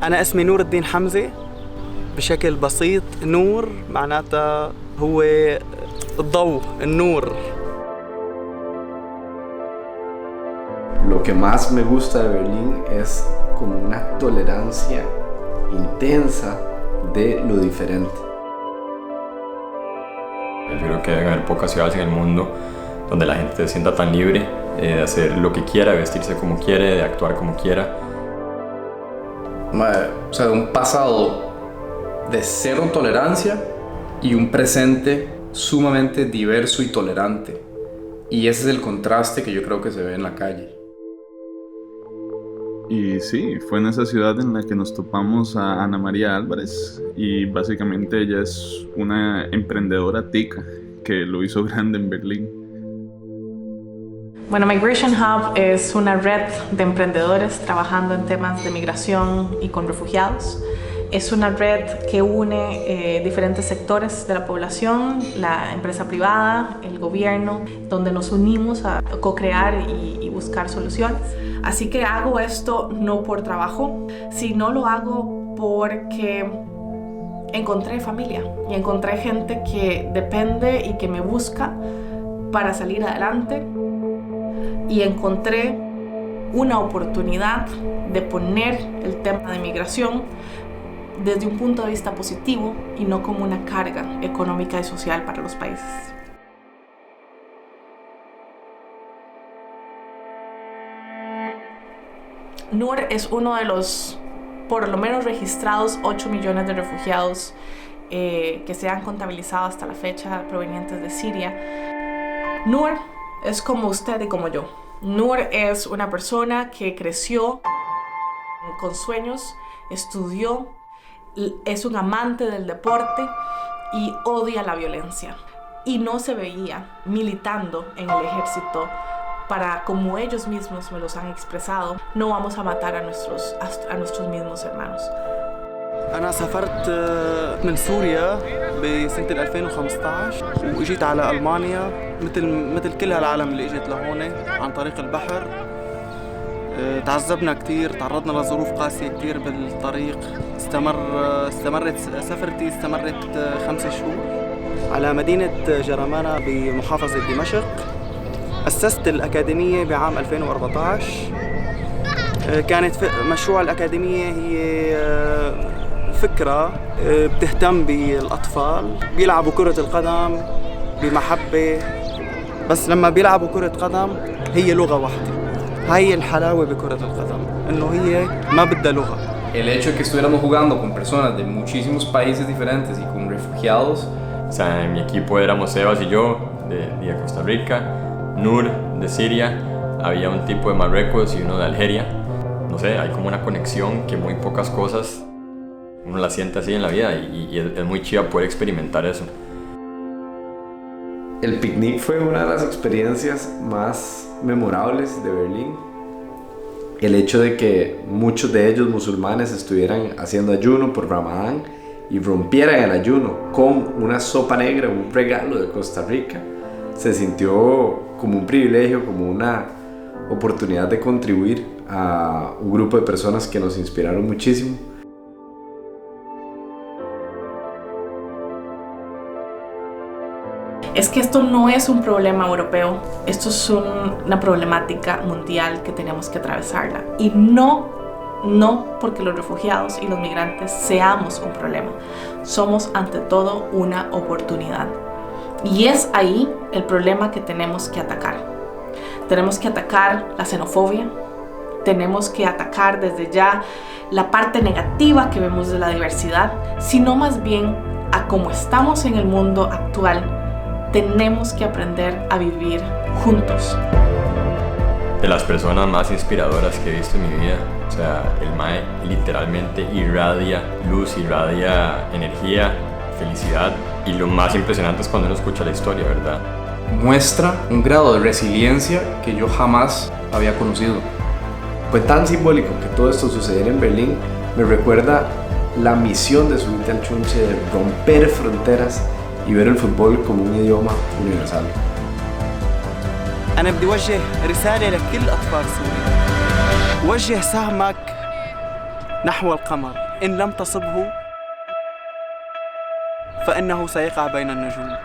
أنا اسمي نور الدين حمزة. بشكل بسيط نور معناتها هو الضوء, النور. Lo que más me gusta de Berlín es como una tolerancia intensa de lo diferente. Yo creo que deben haber pocas ciudades en el mundo donde la gente se sienta tan libre de hacer lo que quiera, de vestirse como quiere, de actuar como quiera. O sea, un pasado de cero tolerancia y un presente sumamente diverso y tolerante. Y ese es el contraste que yo creo que se ve en la calle. Y sí, fue en esa ciudad en la que nos topamos a Ana María Álvarez, y básicamente ella es una emprendedora tica que lo hizo grande en Berlín. Bueno, Migration Hub es una red de emprendedores trabajando en temas de migración y con refugiados. Es una red que une diferentes sectores de la población, la empresa privada, el gobierno, donde nos unimos a co-crear y buscar soluciones. Así que hago esto no por trabajo, sino lo hago porque encontré familia y encontré gente que depende y que me busca para salir adelante. Y encontré una oportunidad de poner el tema de migración desde un punto de vista positivo y no como una carga económica y social para los países. NUR es uno de los, por lo menos registrados, 8 millones de refugiados que se han contabilizado hasta la fecha provenientes de Siria. NUR es como usted y como yo. NUR es una persona que creció con sueños, estudió, es un amante del deporte y odia la violencia. Y no se veía militando en el ejército para, como ellos mismos me los han expresado, no vamos a matar a nuestros mismos hermanos. أنا سافرت من سوريا بسنة 2015 وإجيت على ألمانيا مثل كل هالعالم اللي إجت لهون عن طريق البحر. تعذبنا كتير, تعرضنا لظروف قاسية كتير بالطريق. استمرت سفرتي 5 شهور على مدينة جرمانة بمحافظة دمشق. أسست الأكاديمية بعام 2014. كانت مشروع الأكاديمية هي فكرة بتهتم بالأطفال بيلعبوا كرة القدم بمحبة, بس لما بيلعبوا كرة قدم هي لغة واحدة. هاي الحلاوة بكرة القدم, إنه هي ما بدها لغة. El hecho de que estuviéramos jugando con personas de muchísimos países diferentes y con refugiados. O sea, en mi equipo éramos Sebas y yo, de Costa Rica, Nur, de Siria, había un tipo de Marruecos y uno de Algeria. No sé, hay como una conexión que muy pocas cosas uno la siente así en la vida y es muy chido poder experimentar eso. El picnic fue una de las experiencias más memorables de Berlín. El hecho de que muchos de ellos musulmanes estuvieran haciendo ayuno por Ramadán y rompieran el ayuno con una sopa negra, un regalo de Costa Rica, se sintió como un privilegio, como una oportunidad de contribuir a un grupo de personas que nos inspiraron muchísimo. Es que esto no es un problema europeo, esto es una problemática mundial que tenemos que atravesarla. Y no porque los refugiados y los migrantes seamos un problema, somos ante todo una oportunidad. Y es ahí el problema que tenemos que atacar. Tenemos que atacar la xenofobia, tenemos que atacar desde ya la parte negativa que vemos de la diversidad, sino más bien a cómo estamos en el mundo actual. Tenemos que aprender a vivir juntos. De las personas más inspiradoras que he visto en mi vida, o sea, el mae literalmente irradia luz, irradia energía, felicidad, y lo más impresionante es cuando uno escucha la historia, ¿verdad? Muestra un grado de resiliencia que yo jamás había conocido. Fue tan simbólico que todo esto sucediera en Berlín. Me recuerda la misión de Subite al Chunche, de romper fronteras y ver el fútbol como un idioma universal. أنا بدي وجه رسالة لكل أطفال سوريا. وجه سهمك نحو القمر، إن لم تصبه فإنه سيقع بين النجوم.